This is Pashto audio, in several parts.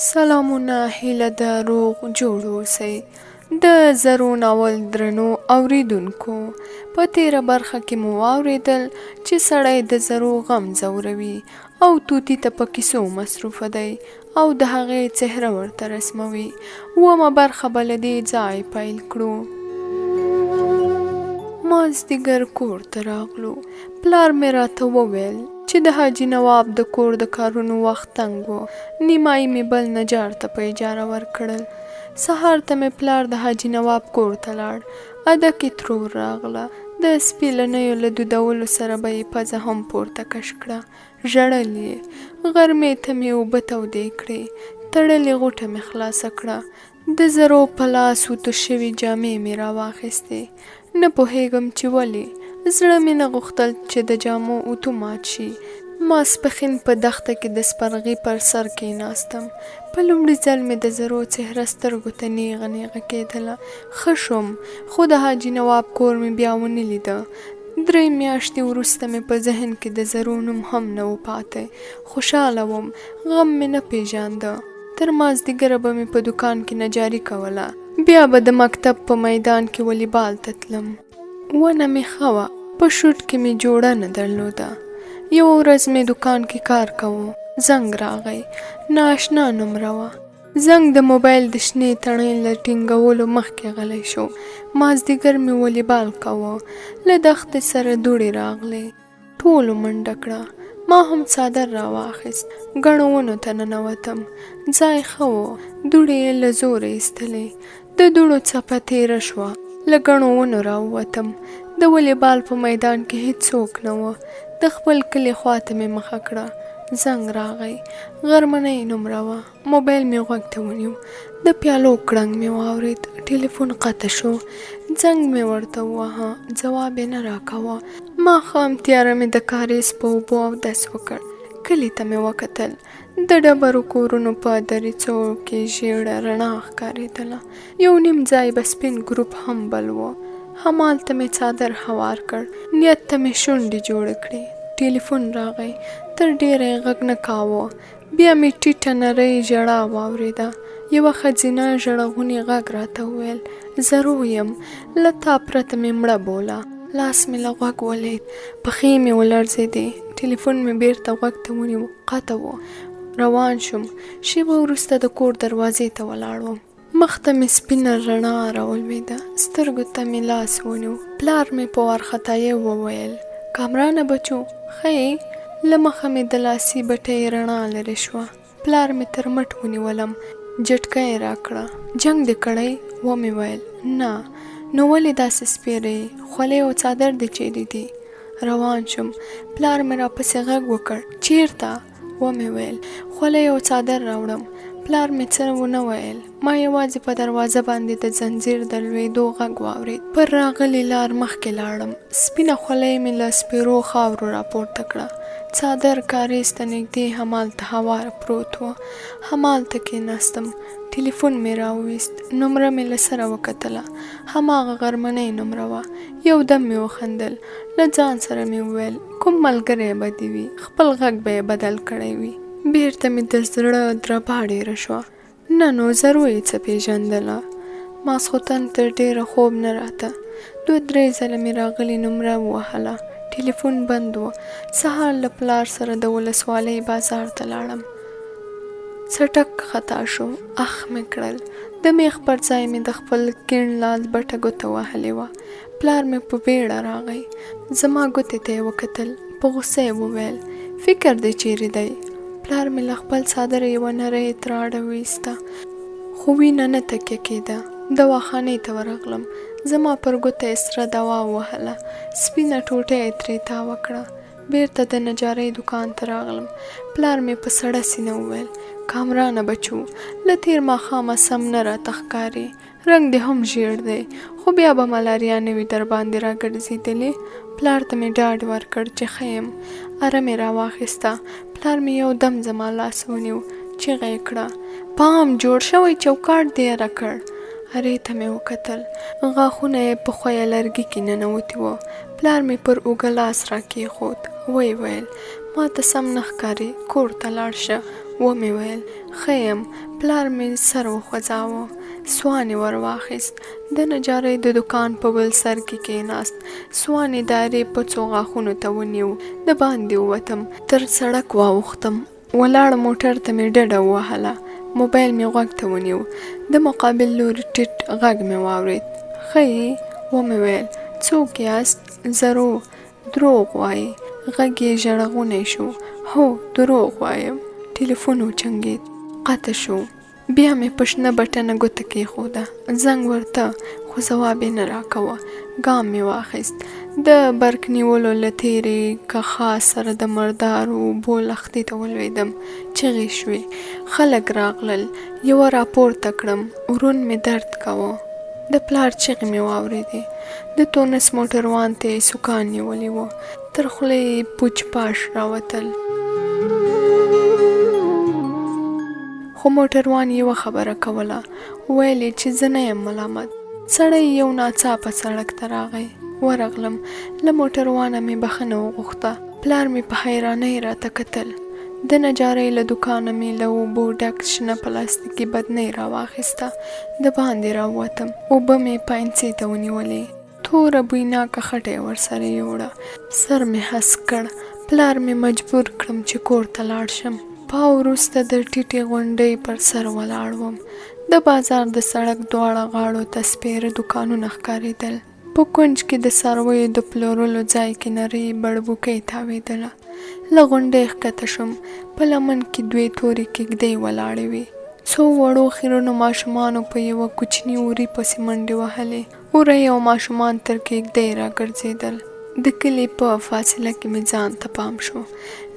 سلامونه هیله ده روغ جوړ اوسئ. د زرو ناول درنو اوریدونکو، په تیره برخه کې مو واورېدل چې سړی د زرو غم ځوروي او توتي ته په کیسو مصروفه دی او د هغې څهره ورته رسموي. اوومه برخه به له دې ځای پیل کړو. مازدیګر کور ته راغلو. پلار مې راته وویل چې د حاجي نواب د کور د کارونو وخت تنګ و. نیمایي مې بل نجار ته په اجاره ورکړل. سهار ته مې پلار د حاجي نواب کور ته لاړ. اده کې ترور راغله. د سپي لنیو له دودولو سره به یې پزه هم پورته کش کړه. ژړل یې. غرمې ته مې اوبه تودې کړې. تړلې غوټه مې خلاصه کړه. د زرو په لاس وتو شوي جامې مې راواخیستې. نه پوهېږم چې ولې زړه مې نه غوښتل چې د جامو اوتو مات شي. ماسپښین په دښته کې د سپرغي پر سر کېناستم. په لومړي ځل مې د زرو څهره سترګو ته نیغه نیغه کېدله. ښه شوم، خو د حاجي نواب کور مې بیا ونه لیده. 3 میاشتې وروسته مې په ذهن کې د زرو نوم هم نه و پاتی. خوشحاله وم، غم مې نه پیژانده. تر مازدیګره به مې په دوکان کې نجاري کوله. بیا به د مکتب په میدان کې والیبال ته تلم. ونه مې ښه وه، په شوټ کې مې جوړه نه درلوده. یوه ورځ مې دوکان کې کار کوو. زنګ راغی. نااشنا نومره وه. زنګ د موبایل د شنې تڼۍ له ټینګولو مخکې غلی شو. مازدیګر مې والیبال کوه. له دښتې سره دوړې راغلې. ټولو منډه کړه. ما هم څادر راواخیست. ګڼو ونو ته ننوتم. ځای ښه و. دوړې یې له زوره ایستلې. د دوړو څپه تېره شوه. له ګڼو ونو راووتم. د والیبال په میدان کې هېڅوک نه و. د خپل کلي خواته مې مخه کړه. زنګ راغی. غرمنۍ نومره وه. موبایل مې غوږ ته ونیو. د پیالو کړنګ مې واورېد. ټلیفون قطع شو. زنګ مې ورته وواهه. ځواب یې نه راکوه. ماښام تیاره مې د کاریز په اوبو اودس وکړ. کلي ته مې وکتل. د ډبرو کورونو په دریڅو کې ژېړه رڼا ښکارېدله. یو نیم ځای به سپین ګروپ هم بل و. همالته مې څادر هوار کړ. نیت ته مې شونډې جوړې کړې. ټلیفون راغی. تر ډېره یې غږ نه کاوه. بیا مې ټیټه نرۍ ژړا واورېده. یوه ښځینه ژړغوني غږ راته وویل: زرو یم، له تا پرته مې مړه بوله. لاس مې له غوږ ولید. پښې مې ولړزېدې. ټلیفون مې بیرته غوږ ته ونیو. قطع و. روان شوم. شېبه وروسته د کور دروازې ته ولاړ وم. مخ ته مې سپینه رڼا راولوېده. سترګو ته مې لاس ونیو. پلار مې په وارخطایۍ وویل: کامرانه بچو، ښه یې؟ له مخه مې د لاسي بټۍ رڼا لرې شوه. پلار مې تر مټ ونیولم. جټکه یې راکړه. جنګ دې کړی؟ ومې ویل: نه. نو ولې داسې سپېرې؟ خولۍ او څادر دې چیرې دي؟ روان شوم. پلار مې راپسې غږ وکړ: چیرته؟ ومې ویل: خولۍ او څادر راوړم. پلار مې څه ونه ویل. ما یوازې په دروازه باندې د زنځیر د لوېدو غږ واورېد. پر راغلې لار مخکې لاړم. سپینه خولۍ مې له سپېرو خاورو راپورته کړه. څادر کاریز ته نږدې همالته هوار پروت و. همالته کېناستم. ټلیفون مې راوویست. نومره مې له سره وکتله. هماغه غرمنۍ نومره وه. یو دم مې وخندل. له ځان سره مې وویل: کوم ملګری به دې وي، خپل غږ به یې بدل کړی وي. بیرته مې د زړه دربا ډېره شوه. نه نو زرو یې څه پېژندله. ماسخوتن تر ډېره خوب نه راته. 2-3 ځله مې راغلې نومره ووهله. ټلیفون بند و. سهار له پلار سره د ولسوالۍ بازار ته لاړم. څټک خطا شو. اخ مې کړل. د میخ پر ځای مې د خپل کیڼ لاس بټه ګوته وهلې وه. پلار مې په بیړه راغی. زما ګوتې ته یې وکتل. په غوسه یې وویل: فکر دې چیرې دی؟ پلار مې له خپل څادره یوه نرۍ تراړه ویسته، خو وینه نه تکیه کېده. دواخانې ته ورغلم. زما پر ګوته یې سره دوا ووهله. سپینه ټوټه یې ترې تاوه کړه. بیرته د نجارۍ دوکان ته راغلم. پلار مې په سړه سینه وویل: کامرانه بچو، له تېر ماښامه سم نه راته ښکاري. رنګ دې هم ژیړ دی، خو بیا به ملاریا نه وي در باندې راګرځېدلې. پلار ته مې ډاډ ورکړ چې ښه یم. اره مې راواخیسته. پلار مې یو دم زما لاس ونیو. چیغه یې کړه: پام، جوړ شوی چوکاټ دې یره کړ. ارې ته مې وکتل. غاښونه یې په ښویه لرګي کې ننوتي وو. پلار مې پر اوږه لاس راکېښود. ویې ویل: ما ته سم نه ښکاري، کور ته لاړ شه. ومې ویل ښه یم. پلار مې سر وخوځاوه، سوان یې ور واخیست. د نجارۍ د دکان په بل سر کې کېناست. سوان یې دارې په څو غاښونو ته ونیو. د باندې ووتم، تر سړک واوښتم. ولاړ موټر ته مې ډډه ووهله. موبایل مې غوږ ته ونیو. د مقابل لوري ټیټ غږ مې واورېد. ښه یې؟ ومې ویل څوک یاست؟ زرو. دروغ وایي. غږ یې ژړغونی شو. هو، دروغ وایم. ټلیفون وچنګېد، قطع شو. بیا مې په شنه بټنه ګوته کېښوده. زنګ ورته، خو ځواب یې نه راکوه. ګام مې واخیست. د برق نیولو له تېرې کښا سره د مردارو اوبو لښتي ته ولوېدم. چغې شوې، خلک راغلل. یوه راپورته کړم. ورون مې درد کوه. د پلار چغې مې واورېدې. د تونس موټروان ته یې سوکان نیولي وو. تر خولې یې پوچ پاش راوتل. خو موټروان یوه خبره کوله. ویل یې چې زه نه یم ملامت. سړی یو ناڅاپه سړک ته راغی. ورغلم. له موټروانه مې بخښنه وغوښته. پلار مې په حیرانۍ راته کتل. د نجارۍ له دوکانه مې له اوبو ډک شنه پلاستیکي بدنۍ راواخیسته. د باندې راووتم. اوبه مې پاینڅې ته ونیولې. توره بویناکه خټه یې ورسره یوړه. سر مې هسک کړ. پلار مې مجبور کړم چې کور ته لاړ شم. پاو وروسته د ټیټې غونډۍ پر سر ولاړ وم. د بازار د سړک دواړه غاړو ته سپېره دوکانونه ښکارېدل. په کونج کې د څارویو د پلورلو ځای کې نرۍ بړبوکۍ تاوېدله. له غونډۍ ښکته شوم. په لمن کې دوې تورې کېږدۍ ولاړې وې. څو وړو خیرنو ماشومانو په یوه کوچني وري پسې منډې وهلې. وری او ماشومان تر کېږدۍ راګرځېدل. د کلي په فاصله کې مې ځان ته پام شو.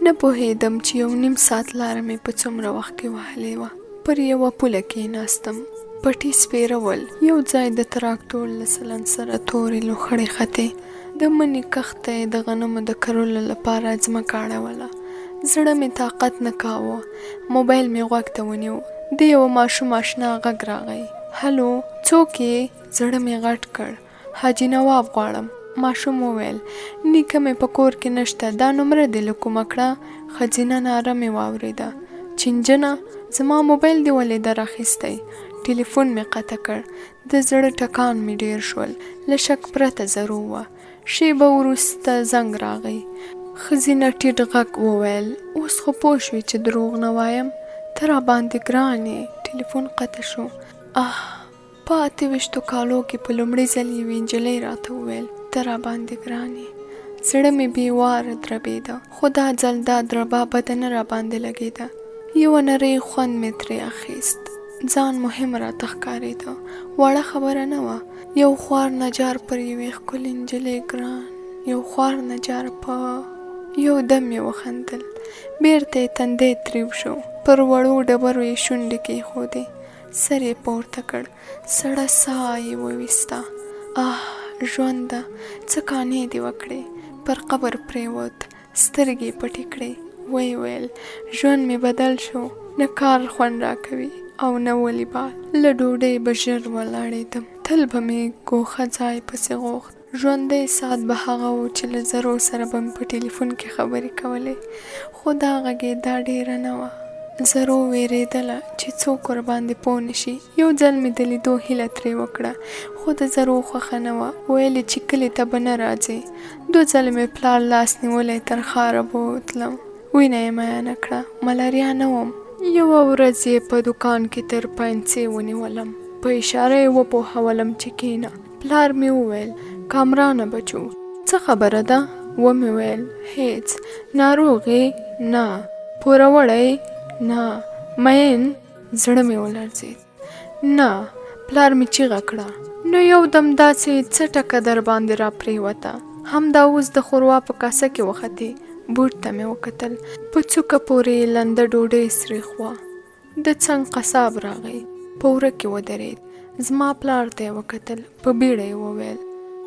نه پوهېدم چې 1.5 ساعت لاره مې په څومره وخت کې وهلې وه. پر یوه پوله کېناستم. پټي سپېرول. یو ځای د تراکتور له سلن سره تورې لوخړې ختې. د مني کښته یې د غنمو د کرلو لپاره ځمکه اړوله. زړه مې طاقت نه کاوه. موبایل مې غوږ ته ونیو. د یوه ماشوم اشنا غږ راغی. هلو، څوک یې؟ زړه مې غټ کړ. حاجي نواب غواړم. ماشوم وویل نیکه مې په کور کې نشته. دا نمره دې له کومه کړه؟ ښځینه ناره مې واورېده. چنجنه، زما موبایل دې ولې در اخیستی؟ ټلیفون مې قطع کړ. د زړه ټکان مې ډېر شول. له شک پرته ضرو وه. شېبه وروسته زنګ راغی. ښځینه ټیټ غږ وویل اوس خو پوه شوې چې دروغ نه وایم؟ ته راباندې ګران یې. ټلیفون قطع شو. په 28 کالو کې په لومړي ځل یوې نجلۍ راته وویل ته راباندې ګران یې. زړه مې بېواره دربېده. خو دا ځل دا دربا بده نه راباندې لګېده. یوه نری خوند مې ترې اخیست. ځان مهم راته ښکارېده. وړه خبره نه وه. یو خوار نجار پر یوې ښکلې نجلۍ ګران. یو خوار نجار په یو دم یې وخندل. بیرته یې تندی تریو شو. پر وړو ډبرو یې شونډې کېښودې. سر یې پورته کړ. سړه ساه یې وویسته. ژونده، څه کانې دې وکړې. پر قبر پرېوت. سترګې یې پټې کړې. ویې ویل ژوند مې بدل شو. نه کار خوند راکوي او نه ولیبال. له ډوډۍ به ژر ولاړېدم. تل به مې ګوښه ځای پسې غوښت. ژوندی ساعت به هغه و چې له زرو سره به مې په ټلیفون کې خبرې کولې. خو دا غږېدا ډېره نه وه. زرو وېرېدله چې څوک ورباندې پوه نه شي. یو ځل مې د لیدو هیله ترې وکړه. خو د زرو خوښه نه وه. ویل چې کلي ته به نه راځې. 2 ځله مې پلار لاس نیولی تر ښاره به وتلم. وینه یې میانه کړه. ملاریا نه وم. یوه ورځ یې په دوکان کې تر پاینڅې ونیولم. په اشاره یې وپوهولم چې کښېنه. پلار مې وویل کامرانه بچو، څه خبره ده؟ ومې ویل هېڅ. ناروغې؟ نه. پوروړی؟ نه. مین؟ زړه مې ولړزېد. نه. پلار مې چیغه کړه. نو یو دم داسې څه ټکه در باندې را پرېوته. همدا اوس د ښوروا په کاسه کې وختې. بوټ ته مې وکتل. په څوکه پورې لنده ډوډۍ سریښ وه. د څنګ قصاب راغی. په وره کې ودرېد. زما پلار ته یې وکتل. په بیړه یې وویل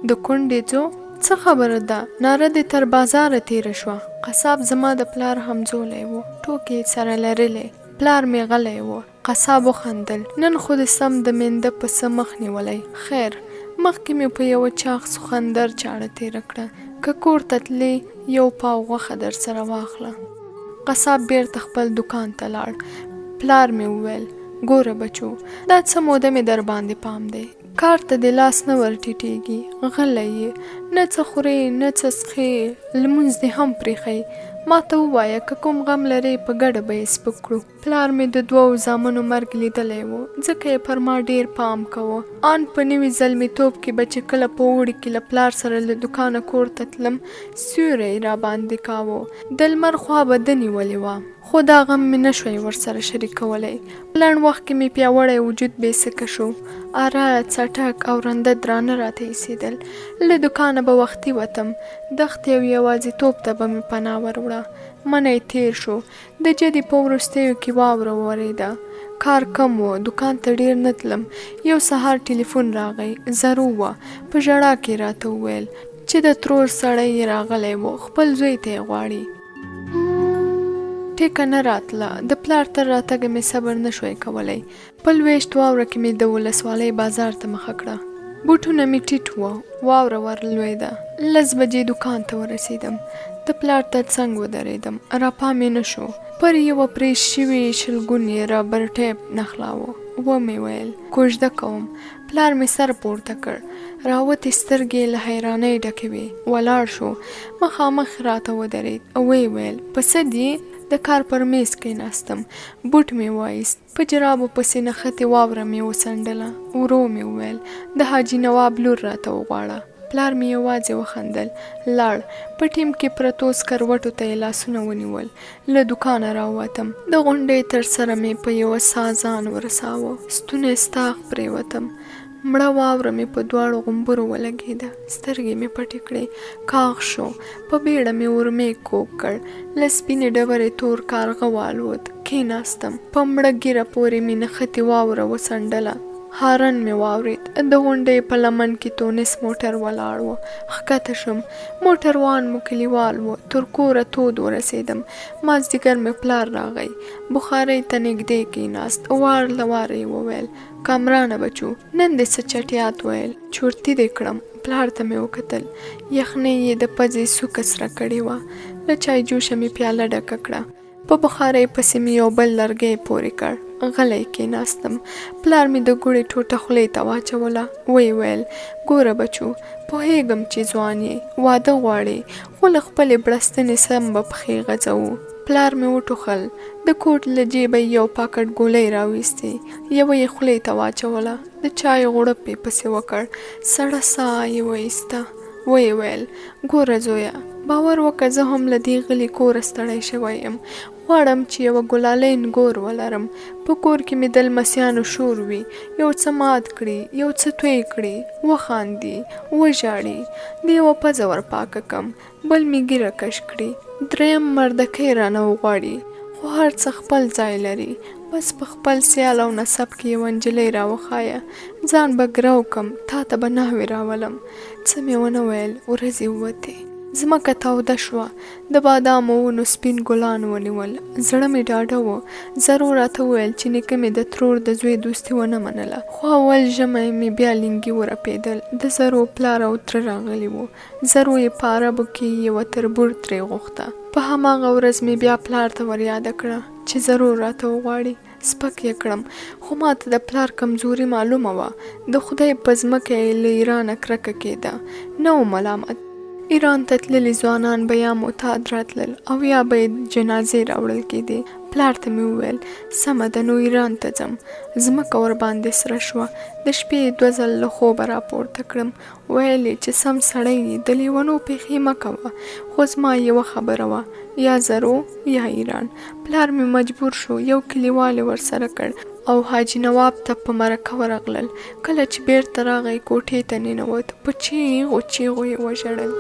د کونډې ځو؟ څه خبره ده؟ ناره دې تر بازاره تېره شوه. قصاب زما د پلار همزولی و. ټوکې سره لرلې. پلار مې غلی و. قصاب وخندل. نن خو دې سم د مینده په څه مخ نیولی. خیر، مخکې مې په یوه چاغ سخندر چاړه تېره کړه. که کور ته تلې 1 پاو غوښه در سره واخله. قصاب بیرته خپل دکان ته لاړ. پلار مې وویل ګوره بچو دا څه موده مې در باندې پام دی، کار ته دې لاس نه ور ټیټېږي، غلی یې، نه څه خورې نه څه څښې، لمونځ دې هم پرېښی. ما ته ووایه که کوم غم لرې په ګډه به یې سپک کړو. پلار مې د 2 زامنو مرګ لیدلی و، ځکه یې پر ما ډېر پام کوه. ان په نوي زلمیتوب کې به چې کله په اوړي کې له پلار سره له دوکانه کور ته تلم سیوری را باندې کاوه، د لمر خوا به ده نیولې وه، خو دا غم مې نشوی ورسره شریکولی. په لنډ وخت کې مې پیاوړی وجود بېسکه شو، اره څټک او رنده درانه راته ایسېدل. له دوکانه به وختي وتم، دښتې او یوازیتوب ته به مې پناه وروړه. منی تیر شو، د جدي په وروستیو کې واوره وورېده، کار کم و، دوکان ته ډېر نه تلم. یو سهار ټلیفون راغی، زرو وه، په ژړا کې راته وویل چې د ترور سړی یې راغلی و، خپل زوی ته یې غواړي. ټیکه نه راتله، د پلار تر راتګه مې صبر نه شوی کولی. په لویشت واوره کې مې د ولسوالۍ بازار ته مخه کړه. بوټونه مې ټیټ وه، واوره ور لویده. 10 بجې دوکان ته ورسېدم، د پلار تر څنګ ودرېدم، را پام یې نه شو. پر یوه پرې شوي شلګون یې رابر ټیپ نښلاوه. ومې ویل کوژده کوم. پلار مې سر پورته کړ، راوتې سترګې له حیرانۍ ډکې وې. ولاړ شو، مخامخ راته ودرېد. ویې ویل په څه دي؟ د کار پر میز کېناستم، بوټ مې وایست، په جرابو پسې نښتې واوره مې وڅنډله. ورو مې وویل د حاجي نواب لور راته وغواړه. پلار مې یوازې وخندل، لاړ. په ټیم کې پرتو سکروټو ته یې لاسونه ونیول. له دوکانه راووتم، د غونډۍ تر سره مې په یوه ساه ځان ورساوه، ستونی ستاغ پرېوتم. مړه واوره مې په دواړو غومبرو ولګېده، سترګې مې پټې کړې، کاغ شو. په بیړه مې ورمېږ کوږ کړ، له سپینې ډبرې تور کارغه والوت. کېناستم، په مړه ږیره پورې مې نښتې واوره وڅنډله. هارن مې واورېد، د غونډۍ په لمن کې تونس موټر ولاړ و. ښکته شوم، موټروان مو کلیوال و. تر کوره تود ورسېدم. مازدیګر مې پلار راغی، بخارۍ ته نږدې کېناست. وار له واره یې وویل کامرانه بچو نن دې څه چټیات ویل، چورتي دې کړم. پلار ته مې وکتل، یخنۍ یې د پزې سوکه سره کړې وه. له چای جوشه مې پیاله ډکه کړه، په بخارۍ پسې مې یو بل لرګی پورې کړ. غلی کېناستم. پلار مې د ګوړې ټوټه خولې ته واچوله. ویې ویل ګوره بچو پوهېږم چې ځوان یې، واده غواړې، خو له خپلې بړستنې سم به پښې غځوو. پلار مې وټوخل، د کوټ له جیبه یو پاکټ ګولۍ راویستې، یوه یې خولې ته واچوله، د چای غوړپ یې پسې وکړ، سړه ساه یې وایسته. ویې ویل ګوره زویه باور وکړه زه هم له دې غلي کوره ستړی شوی یم، غواړم چې یوه ګلالۍ نګور ولرم، په کور کې مې د لمسیانو شور وي، یو څه مات کړي، یو څه توی کړي، وخاندي، وژاړي، د یوه پزه ور پاکه کم، بل مې ږیره کش کړي، دریم مردکۍ رانه وغواړي، خو هر څه خپل ځای لري، بس په خپل سیال او نسب کې یوه نجلۍ راوښایه، ځان به ګرو کم، تا ته به نحوې راولم. څه مې ونه ویل، ورځې ووتې. ځمکه توده شوه، د بادامو ونو سپین ګلان ونیول. زړه مې ډاډه و. زرو راته وویل چې نیکه مې د ترور د زوی دوستي ونه منله، خو اول ژمی مې بیا لنګي ورپېدل. د زرو پلار او تره راغلي وو. زرو یې په عربو کې یوه تربور ترې غوښته. په هماغه ورځ مې بیا پلار ته وریاده کړه چې زرو راته وغواړي. سپک یې کړم، خو ما ته د پلار کمزوري معلومه وه. د خدای په ځمکه یې له ایرانه کرکه کېده، نه و ملامت. ایران ته تللي ځوانان به یا معتاد راتلل او یا به یې جنازې راوړل کېدې. پلار ته مې وویل سمه ده نو ایران ته ځم. ځمکه ورباندې سره شوه. د شپې 2 ځل له خوبه راپورته کړم. ویل یې چې سم سړی یې، د لیونو پېښې مه کوه، خو زما یوه خبره وه، یا زرو یا ایران. پلار مې مجبور شو، یو کلیوال یې ورسره کړ او حاجي نواب ته په مرکه ورغلل. کله چې بیرته راغی کوټې ته ننوت، په چیغو چیغو یې وژړل.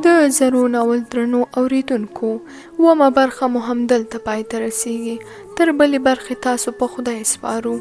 د زرو ناول درنو اوریدونکو، 2مه برخه مو همدلته پای ته رسیږي. تر بلې برخې تاسو په خدای سپارو.